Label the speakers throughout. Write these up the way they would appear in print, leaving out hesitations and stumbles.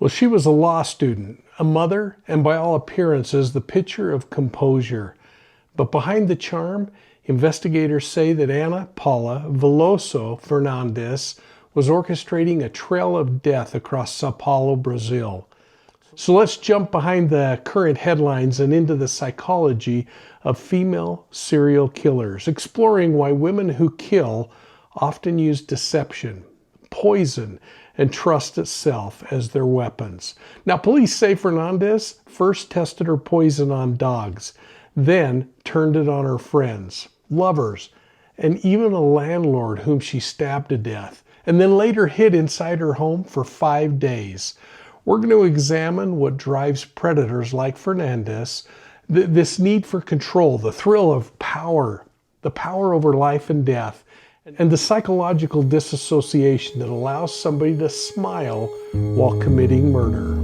Speaker 1: Well, she was a law student, a mother, and by all appearances, the picture of composure. But behind the charm, investigators say that Ana Paula Veloso Fernandes was orchestrating a trail of death across São Paulo, Brazil. So let's jump behind the current headlines and into the psychology of female serial killers, exploring why women who kill often use deception, poison, and trust itself as their weapons. Now, police say Fernandes first tested her poison on dogs, then turned it on her friends, lovers, and even a landlord whom she stabbed to death, and then later hid inside her home for 5 days. We're going to examine what drives predators like Fernandes, this need for control, the thrill of power, the power over life and death, and the psychological disassociation that allows somebody to smile while committing murder.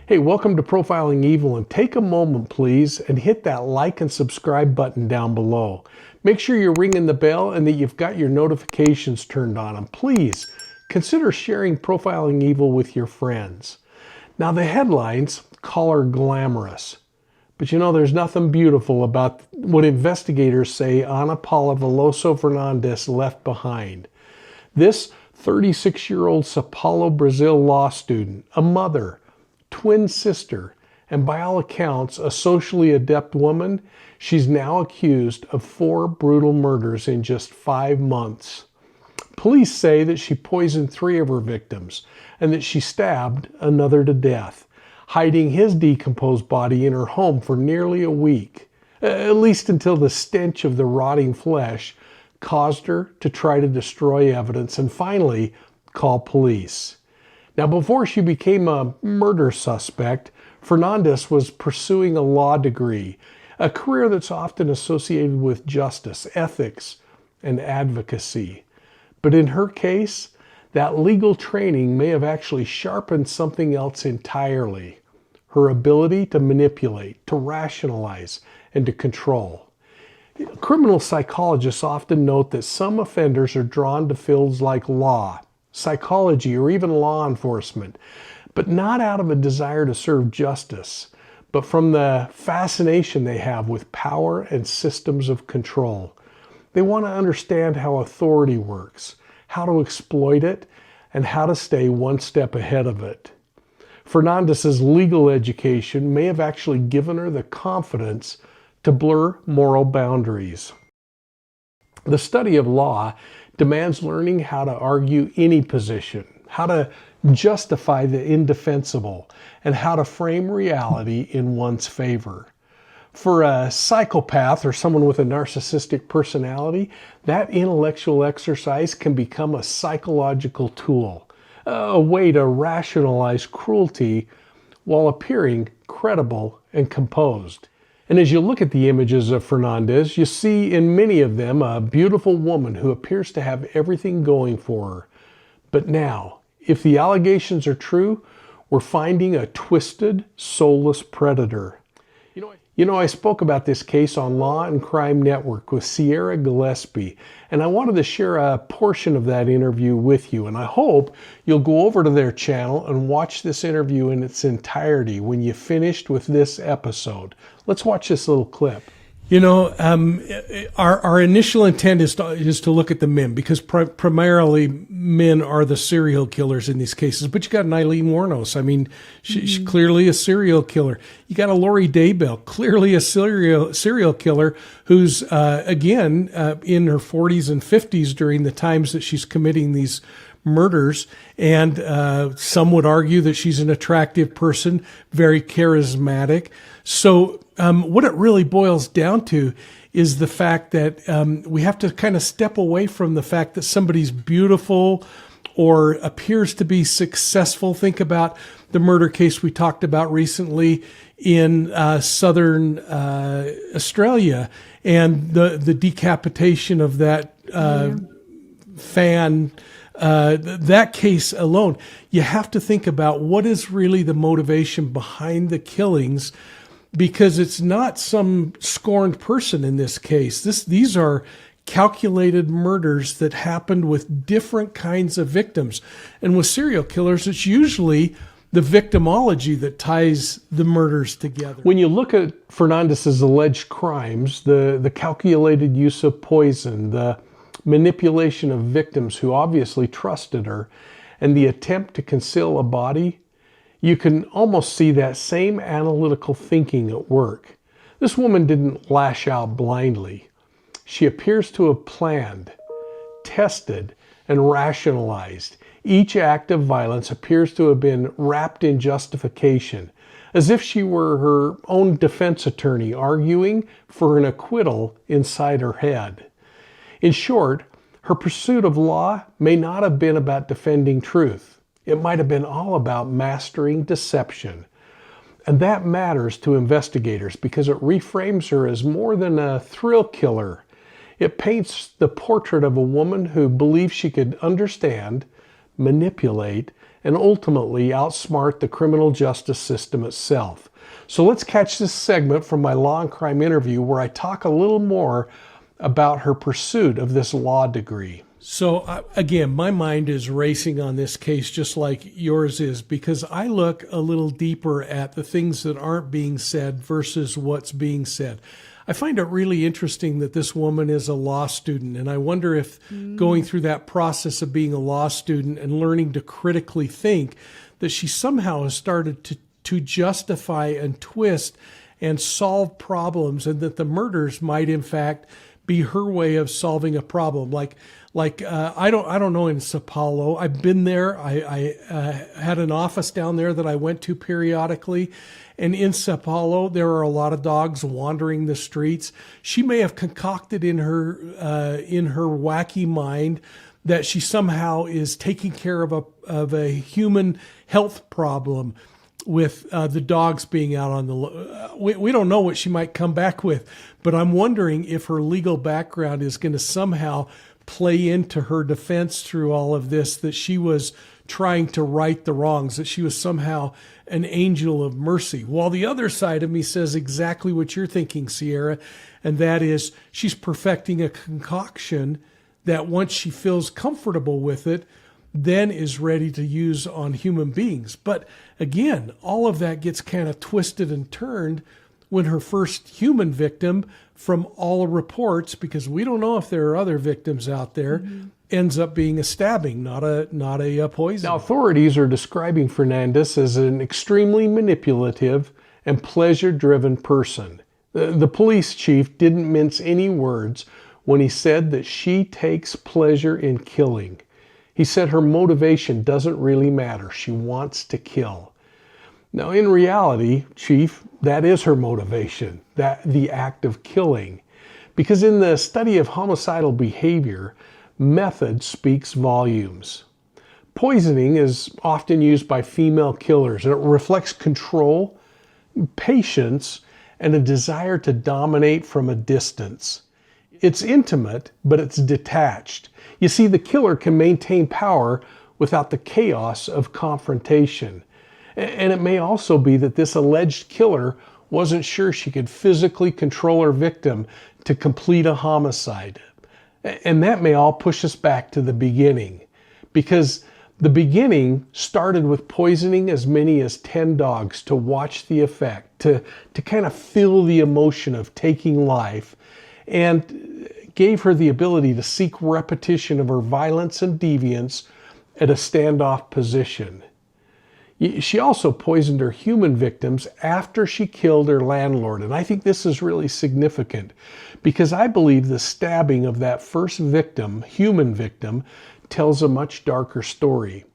Speaker 1: Hey, welcome to Profiling Evil, and take a moment, please, and hit that like and subscribe button down below. Make sure you're ringing the bell and that you've got your notifications turned on, and please consider sharing Profiling Evil with your friends. Now, the headlines call her glamorous, but you know, there's nothing beautiful about what investigators say Ana Paula Veloso Fernandes left behind. This 36-year-old São Paulo, Brazil law student, a mother, twin sister, and by all accounts, a socially adept woman, she's now accused of 4 brutal murders in just 5 months. Police say that she poisoned 3 of her victims and that she stabbed another to death, hiding his decomposed body in her home for nearly a week, at least until the stench of the rotting flesh caused her to try to destroy evidence and finally call police. Now, before she became a murder suspect, Fernandes was pursuing a law degree, a career that's often associated with justice, ethics, and advocacy. But in her case, that legal training may have actually sharpened something else entirely: her ability to manipulate, to rationalize, and to control. Criminal psychologists often note that some offenders are drawn to fields like law, psychology, or even law enforcement, but not out of a desire to serve justice, but from the fascination they have with power and systems of control. They want to understand how authority works, how to exploit it, and how to stay one step ahead of it. Fernandes's legal education may have actually given her the confidence to blur moral boundaries. The study of law demands learning how to argue any position, how to justify the indefensible, and how to frame reality in one's favor. For a psychopath or someone with a narcissistic personality, that intellectual exercise can become a psychological tool, a way to rationalize cruelty while appearing credible and composed. And as you look at the images of Fernandes, you see in many of them a beautiful woman who appears to have everything going for her. But now, if the allegations are true, we're finding a twisted, soulless predator. You know, I spoke about this case on Law and Crime Network with Sierra Gillespie, and I wanted to share a portion of that interview with you, and I hope you'll go over to their channel and watch this interview in its entirety when you finished with this episode. Let's watch this little clip. You know, our initial intent is to look at the men, because primarily men are the serial killers in these cases. But you got an Eileen Wuornos. I mean, she's clearly a serial killer. You got a Lori Daybell, clearly a serial killer who's, again, in her 40s and 50s during the times that she's committing these murders. And some would argue that she's an attractive person, very charismatic. So what it really boils down to is the fact that we have to kind of step away from the fact that somebody's beautiful or appears to be successful. Think about the murder case we talked about recently in southern Australia, and the decapitation of that fan. That case alone, you have to think about what is really the motivation behind the killings, because it's not some scorned person in this case. These are calculated murders that happened with different kinds of victims. And with serial killers, it's usually the victimology that ties the murders together. When you look at Fernandes's alleged crimes, the calculated use of poison, the manipulation of victims who obviously trusted her, and the attempt to conceal a body, you can almost see that same analytical thinking at work. This woman didn't lash out blindly. She appears to have planned, tested, and rationalized. Each act of violence appears to have been wrapped in justification, as if she were her own defense attorney arguing for an acquittal inside her head. In short, her pursuit of law may not have been about defending truth. It might have been all about mastering deception. And that matters to investigators because it reframes her as more than a thrill killer. It paints the portrait of a woman who believed she could understand, manipulate, and ultimately outsmart the criminal justice system itself. So let's catch this segment from my law and crime interview where I talk a little more about her pursuit of this law degree. So again, my mind is racing on this case just like yours is, because I look a little deeper at the things that aren't being said versus what's being said. I find it really interesting that this woman is a law student, and I wonder if going through that process of being a law student and learning to critically think, that she somehow has started to justify and twist and solve problems, and that the murders might in fact be her way of solving a problem. Like I don't know in São Paulo. I've been there. I had an office down there that I went to periodically. And in São Paulo, there are a lot of dogs wandering the streets. She may have concocted in her wacky mind that she somehow is taking care of a human health problem with the dogs being out on the we don't know what she might come back with, but I'm wondering if her legal background is going to somehow play into her defense through all of this, that she was trying to right the wrongs, that she was somehow an angel of mercy. While the other side of me says exactly what you're thinking, Sierra, and that is she's perfecting a concoction that once she feels comfortable with it, then is ready to use on human beings. But again, all of that gets kind of twisted and turned when her first human victim, from all reports, because we don't know if there are other victims out there, ends up being a stabbing, not a poison. Now, authorities are describing Fernandes as an extremely manipulative and pleasure-driven person. The police chief didn't mince any words when he said that she takes pleasure in killing. He said her motivation doesn't really matter. She wants to kill. Now, in reality, Chief, that is her motivation, the act of killing. Because in the study of homicidal behavior, method speaks volumes. Poisoning is often used by female killers, and it reflects control, patience, and a desire to dominate from a distance. It's intimate, but it's detached. You see, the killer can maintain power without the chaos of confrontation. And it may also be that this alleged killer wasn't sure she could physically control her victim to complete a homicide. And that may all push us back to the beginning, because the beginning started with poisoning as many as 10 dogs to watch the effect, to kind of feel the emotion of taking life, and gave her the ability to seek repetition of her violence and deviance at a standoff position. She also poisoned her human victims after she killed her landlord. And I think this is really significant because I believe the stabbing of that first victim, human victim, tells a much darker story.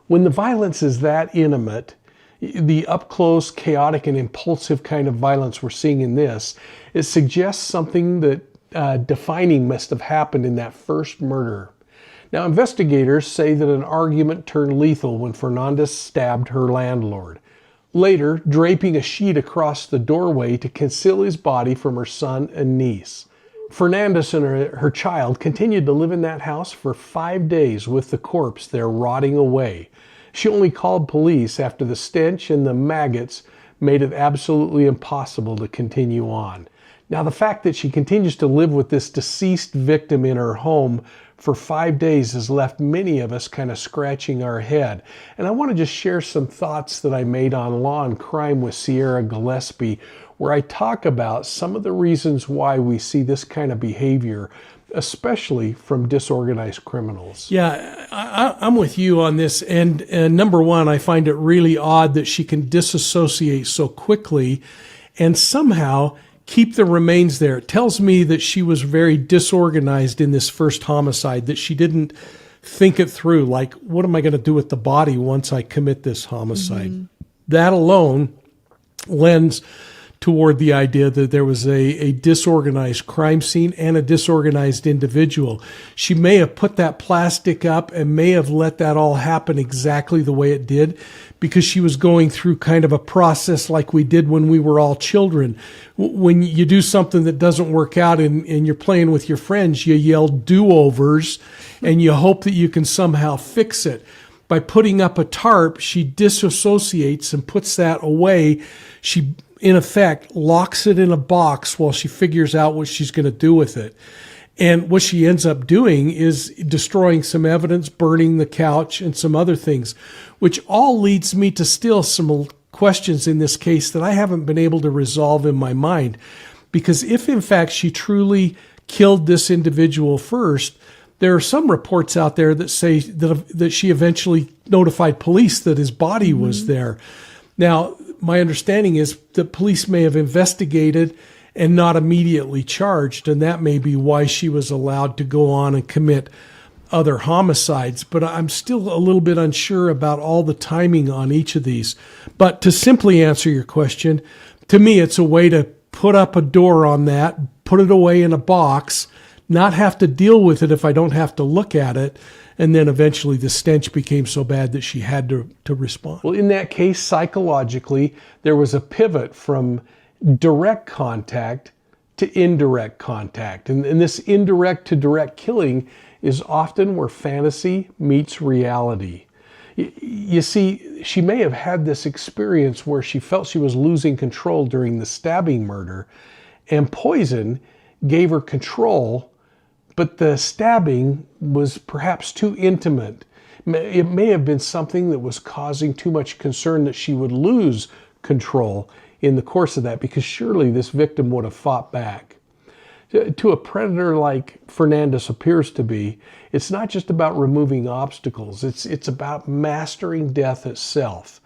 Speaker 1: When the violence is that intimate, the up-close, chaotic, and impulsive kind of violence we're seeing in this, it suggests something that defining must have happened in that first murder. Now, investigators say that an argument turned lethal when Fernandes stabbed her landlord, later draping a sheet across the doorway to conceal his body from her son and niece. Fernandes and her child continued to live in that house for 5 days with the corpse there rotting away. She only called police after the stench and the maggots made it absolutely impossible to continue on. Now, the fact that she continues to live with this deceased victim in her home for 5 days has left many of us kind of scratching our head. And I want to just share some thoughts that I made on Law and Crime with Sierra Gillespie, where I talk about some of the reasons why we see this kind of behavior, especially from disorganized criminals.
Speaker 2: Yeah, I'm with you on this. And number one, I find it really odd that she can disassociate so quickly and somehow keep the remains there. It tells me that she was very disorganized in this first homicide, that she didn't think it through, like, what am I going to do with the body once I commit this homicide? Mm-hmm. That alone lends toward the idea that there was a disorganized crime scene and a disorganized individual. She may have put that plastic up and may have let that all happen exactly the way it did because she was going through kind of a process like we did when we were all children. When you do something that doesn't work out and you're playing with your friends, you yell do-overs and you hope that you can somehow fix it. By putting up a tarp, she disassociates and puts that away. She, in effect, locks it in a box while she figures out what she's going to do with it. And what she ends up doing is destroying some evidence, burning the couch, and some other things, which all leads me to still some questions in this case that I haven't been able to resolve in my mind. Because if, in fact, she truly killed this individual first, there are some reports out there that say that she eventually notified police that his body was there. Now, my understanding is that police may have investigated and not immediately charged, and that may be why she was allowed to go on and commit other homicides. But I'm still a little bit unsure about all the timing on each of these. But to simply answer your question, to me, it's a way to put up a door on that, put it away in a box, not have to deal with it if I don't have to look at it. And then eventually the stench became so bad that she had to respond.
Speaker 1: Well, in that case, psychologically, there was a pivot from direct contact to indirect contact. And this indirect to direct killing is often where fantasy meets reality. You see, she may have had this experience where she felt she was losing control during the stabbing murder, and poison gave her control, but the stabbing was perhaps too intimate. It may have been something that was causing too much concern that she would lose control in the course of that, because surely this victim would have fought back. To a predator like Fernandes appears to be, it's not just about removing obstacles, it's about mastering death itself.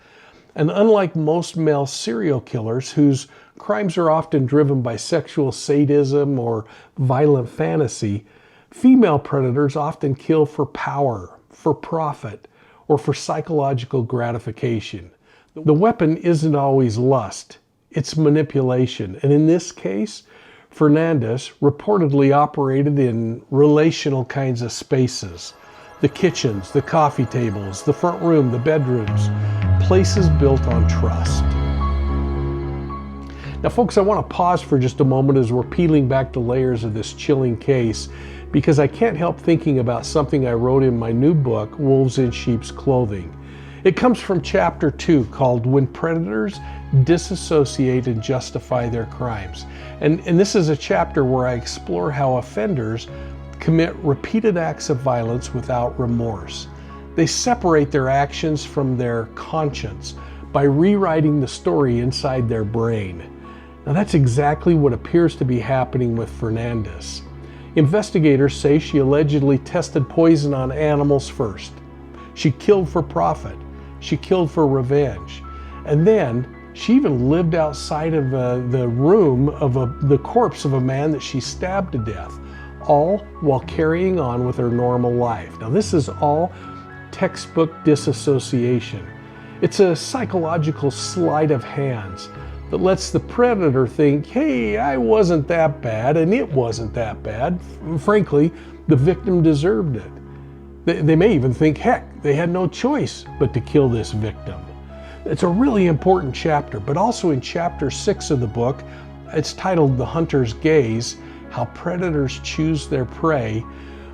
Speaker 1: And unlike most male serial killers, whose crimes are often driven by sexual sadism or violent fantasy, female predators often kill for power, for profit, or for psychological gratification. The weapon isn't always lust, it's manipulation. And in this case, Fernandes reportedly operated in relational kinds of spaces. The kitchens, the coffee tables, the front room, the bedrooms, places built on trust. Now, folks, I want to pause for just a moment as we're peeling back the layers of this chilling case, because I can't help thinking about something I wrote in my new book, Wolves in Sheep's Clothing. It comes from chapter 2 called When Predators Disassociate and Justify Their Crimes. And this is a chapter where I explore how offenders commit repeated acts of violence without remorse. They separate their actions from their conscience by rewriting the story inside their brain. Now, that's exactly what appears to be happening with Fernandes. Investigators say she allegedly tested poison on animals first. She killed for profit. She killed for revenge. And then she even lived outside of the room of the corpse of a man that she stabbed to death, all while carrying on with her normal life. Now, this is all textbook disassociation. It's a psychological sleight of hands that lets the predator think, hey, I wasn't that bad, and it wasn't that bad. Frankly, the victim deserved it. They may even think, heck, they had no choice but to kill this victim. It's a really important chapter, but also in chapter 6 of the book, it's titled The Hunter's Gaze, How Predators Choose Their Prey.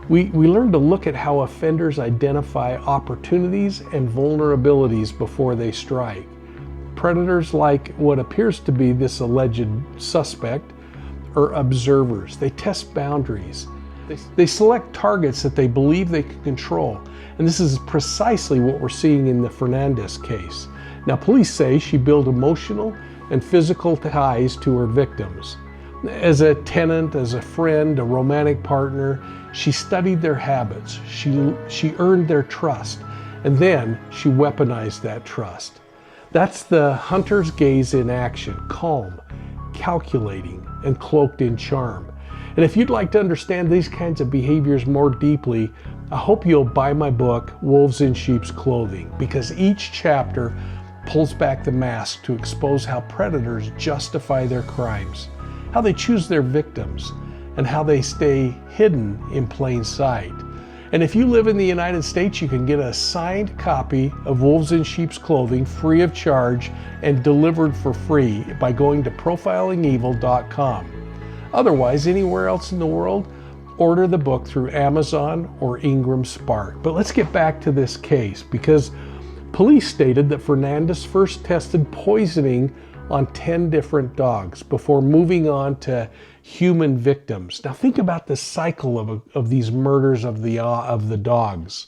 Speaker 1: We learn to look at how offenders identify opportunities and vulnerabilities before they strike. Predators like what appears to be this alleged suspect are observers. They test boundaries. They select targets that they believe they can control. And this is precisely what we're seeing in the Fernandes case. Now, police say she built emotional and physical ties to her victims. As a tenant, as a friend, a romantic partner, she studied their habits. She earned their trust. And then she weaponized that trust. That's the hunter's gaze in action, calm, calculating, and cloaked in charm. And if you'd like to understand these kinds of behaviors more deeply, I hope you'll buy my book, Wolves in Sheep's Clothing, because each chapter pulls back the mask to expose how predators justify their crimes, how they choose their victims, and how they stay hidden in plain sight. And if you live in the United States, you can get a signed copy of Wolves in Sheep's Clothing free of charge and delivered for free by going to profilingevil.com. Otherwise, anywhere else in the world, order the book through Amazon or Ingram Spark. But let's get back to this case, because police stated that Fernandes first tested poisoning on 10 different dogs before moving on to human victims. Now think about the cycle of these murders of the dogs.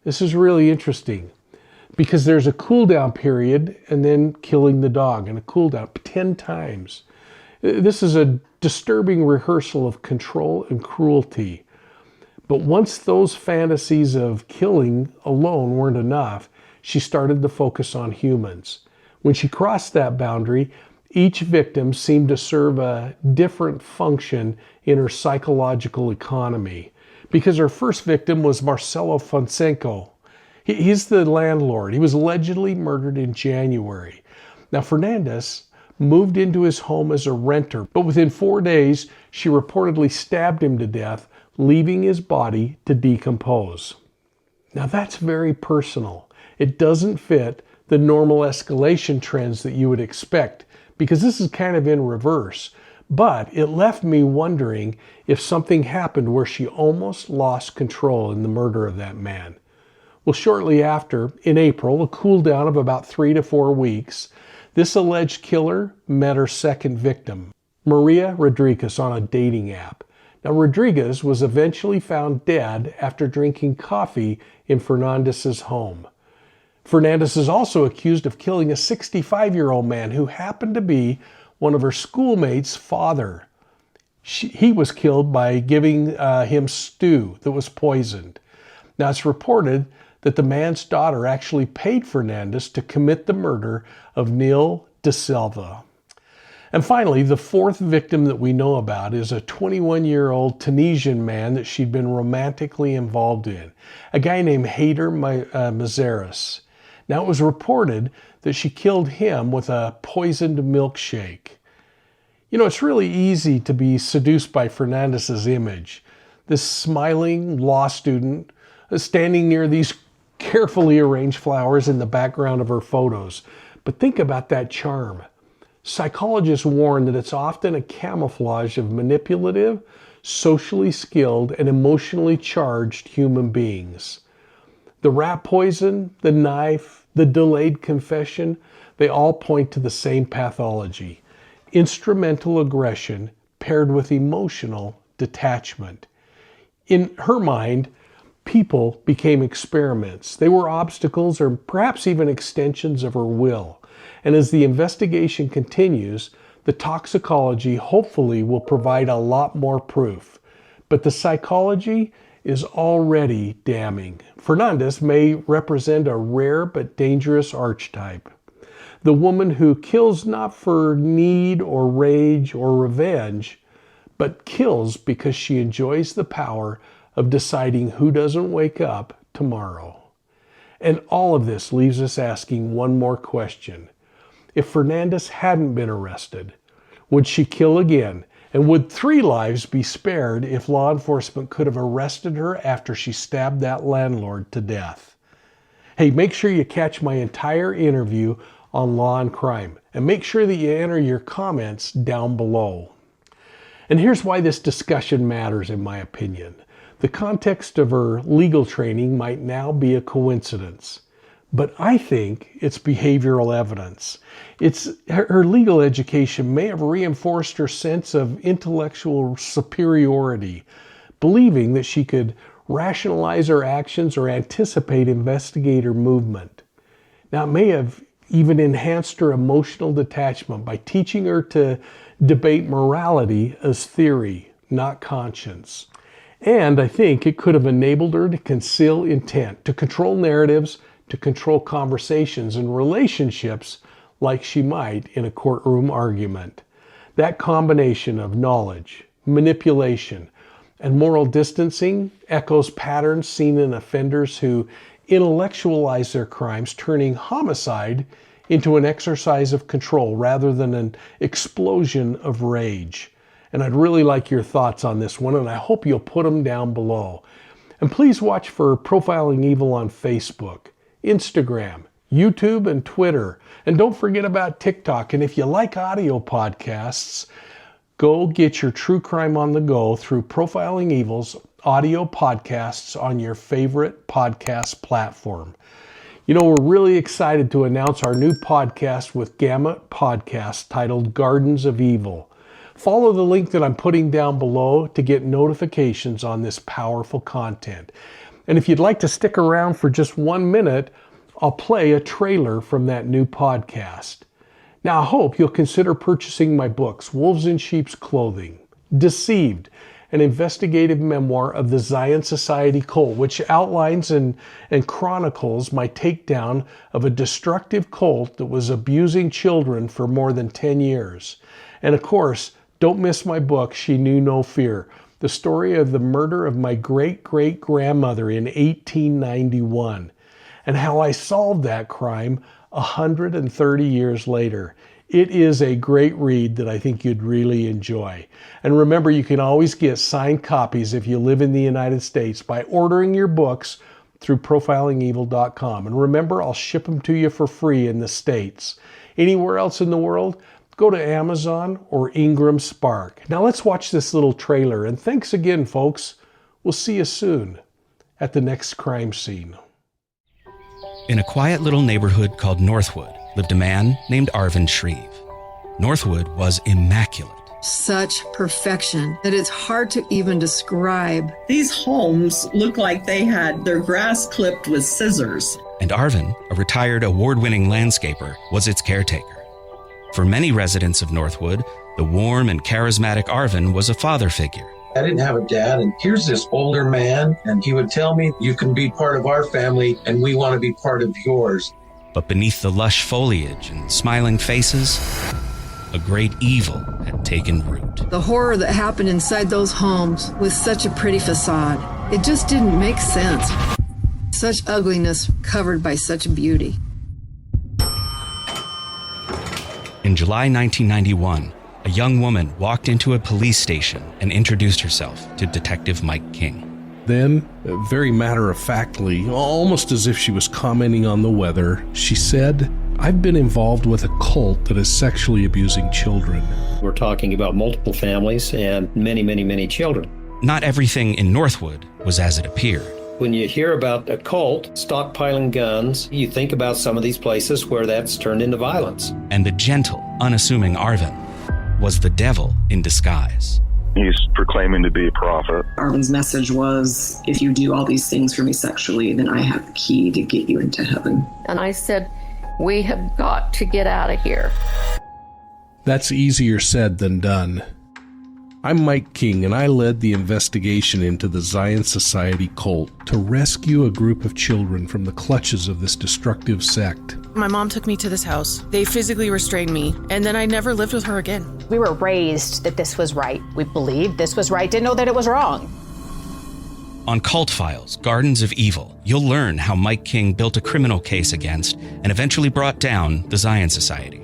Speaker 1: This is really interesting because there's a cool down period and then killing the dog, and a cool down 10 times. This is a disturbing rehearsal of control and cruelty. But once those fantasies of killing alone weren't enough, she started to focus on humans. When she crossed that boundary, each victim seemed to serve a different function in her psychological economy. Because her first victim was Marcelo Fonseca. He's the landlord. He was allegedly murdered in January. Now, Fernandes moved into his home as a renter, but within 4 days, she reportedly stabbed him to death, leaving his body to decompose. Now, that's very personal. It doesn't fit the normal escalation trends that you would expect, because this is kind of in reverse. But it left me wondering if something happened where she almost lost control in the murder of that man. Well, shortly after, in April, a cool down of about 3 to 4 weeks, this alleged killer met her second victim, Maria Rodriguez, on a dating app. Now, Rodriguez was eventually found dead after drinking coffee in Fernandes's home. Fernandes is also accused of killing a 65-year-old man who happened to be one of her schoolmates' father. He was killed by giving him stew that was poisoned. Now, it's reported that the man's daughter actually paid Fernandes to commit the murder of Neil De Silva. And finally, the fourth victim that we know about is a 21-year-old Tunisian man that she'd been romantically involved in, a guy named Haider Mazeres. Now, it was reported that she killed him with a poisoned milkshake. You know, it's really easy to be seduced by Fernandes's image. This smiling law student standing near these carefully arranged flowers in the background of her photos. But think about that charm. Psychologists warn that it's often a camouflage of manipulative, socially skilled, and emotionally charged human beings. The rat poison, the knife, the delayed confession, they all point to the same pathology: instrumental aggression paired with emotional detachment. In her mind, people became experiments. They were obstacles or perhaps even extensions of her will. And as the investigation continues, the toxicology hopefully will provide a lot more proof. But the psychology is already damning. Fernandes may represent a rare but dangerous archetype. The woman who kills not for need or rage or revenge, but kills because she enjoys the power of deciding who doesn't wake up tomorrow. And all of this leaves us asking one more question. If Fernandes hadn't been arrested, would she kill again And would 3 lives be spared if law enforcement could have arrested her after she stabbed that landlord to death? Hey, make sure you catch my entire interview on law and crime, and make sure that you enter your comments down below. And here's why this discussion matters, in my opinion. The context of her legal training might now be a coincidence, but I think it's behavioral evidence. Her legal education may have reinforced her sense of intellectual superiority, believing that she could rationalize her actions or anticipate investigator movement. Now, it may have even enhanced her emotional detachment by teaching her to debate morality as theory, not conscience. And I think it could have enabled her to conceal intent, to control narratives, to control conversations and relationships like she might in a courtroom argument. That combination of knowledge, manipulation, and moral distancing echoes patterns seen in offenders who intellectualize their crimes, turning homicide into an exercise of control rather than an explosion of rage. And I'd really like your thoughts on this one, and I hope you'll put them down below. And please watch for Profiling Evil on Facebook, Instagram, YouTube, and Twitter. And don't forget about TikTok. And if you like audio podcasts, go get your true crime on the go through Profiling Evil's audio podcasts on your favorite podcast platform. You know, we're really excited to announce our new podcast with Gamut Podcast titled Gardens of Evil. Follow the link that I'm putting down below to get notifications on this powerful content. And if you'd like to stick around for just 1 minute, I'll play a trailer from that new podcast. Now, I hope you'll consider purchasing my books, Wolves in Sheep's Clothing, Deceived, an investigative memoir of the Zion Society cult, which outlines and chronicles my takedown of a destructive cult that was abusing children for more than 10 years. And of course, don't miss my book, She Knew No Fear, the story of the murder of my great-great-grandmother in 1891, and how I solved that crime 130 years later. It is a great read that I think you'd really enjoy. And remember, you can always get signed copies if you live in the United States by ordering your books through profilingevil.com. And remember, I'll ship them to you for free in the States. Anywhere else in the world, go to Amazon or Ingram Spark. Now let's watch this little trailer. And thanks again, folks. We'll see you soon at the next crime scene.
Speaker 3: In a quiet little neighborhood called Northwood lived a man named Arvin Shreve. Northwood was immaculate.
Speaker 4: Such perfection that it's hard to even describe.
Speaker 5: These homes look like they had their grass clipped with scissors.
Speaker 3: And Arvin, a retired award-winning landscaper, was its caretaker. For many residents of Northwood, the warm and charismatic Arvin was a father figure.
Speaker 6: I didn't have a dad, and here's this older man, and he would tell me, you can be part of our family, and we want to be part of yours.
Speaker 3: But beneath the lush foliage and smiling faces, a great evil had taken root.
Speaker 4: The horror that happened inside those homes with such a pretty facade, it just didn't make sense. Such ugliness covered by such beauty.
Speaker 3: In July 1991, a young woman walked into a police station and introduced herself to Detective Mike King.
Speaker 2: Then, very matter-of-factly, almost as if she was commenting on the weather, she said, "I've been involved with a cult that is sexually abusing children."
Speaker 7: We're talking about multiple families and many, many, many children.
Speaker 3: Not everything in Northwood was as it appeared.
Speaker 7: When you hear about a cult stockpiling guns, you think about some of these places where that's turned into violence.
Speaker 3: And the gentle, unassuming Arvin was the devil in disguise.
Speaker 8: He's proclaiming to be a prophet.
Speaker 9: Arvin's message was, if you do all these things for me sexually, then I have the key to get you into heaven.
Speaker 10: And I said, we have got to get out of here.
Speaker 2: That's easier said than done. I'm Mike King, and I led the investigation into the Zion Society cult to rescue a group of children from the clutches of this destructive sect.
Speaker 11: My mom took me to this house. They physically restrained me, and then I never lived with her again.
Speaker 12: We were raised that this was right. We believed this was right, didn't know that it was wrong.
Speaker 3: On Cult Files, Gardens of Evil, you'll learn how Mike King built a criminal case against and eventually brought down the Zion Society.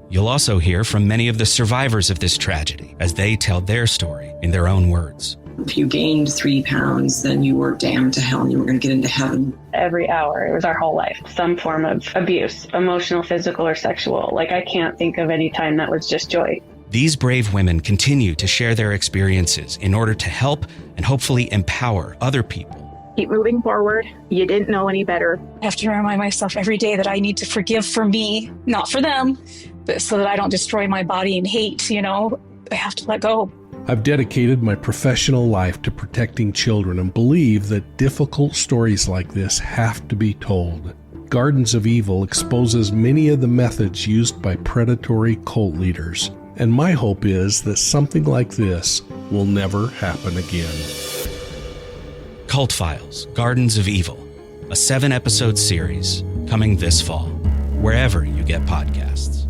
Speaker 3: You'll also hear from many of the survivors of this tragedy as they tell their story in their own words.
Speaker 9: If you gained 3 pounds, then you were damned to hell and you were going to get into heaven.
Speaker 13: Every hour, it was our whole life, some form of abuse, emotional, physical, or sexual. Like, I can't think of any time that was just joy.
Speaker 3: These brave women continue to share their experiences in order to help and hopefully empower other people.
Speaker 14: Keep moving forward. You didn't know any better.
Speaker 15: I have to remind myself every day that I need to forgive for me, not for them, but so that I don't destroy my body in hate, I have to let go.
Speaker 2: I've dedicated my professional life to protecting children and believe that difficult stories like this have to be told. Gardens of Evil exposes many of the methods used by predatory cult leaders, and my hope is that something like this will never happen again.
Speaker 3: Cult Files, Gardens of Evil, a 7-episode series coming this fall, wherever you get podcasts.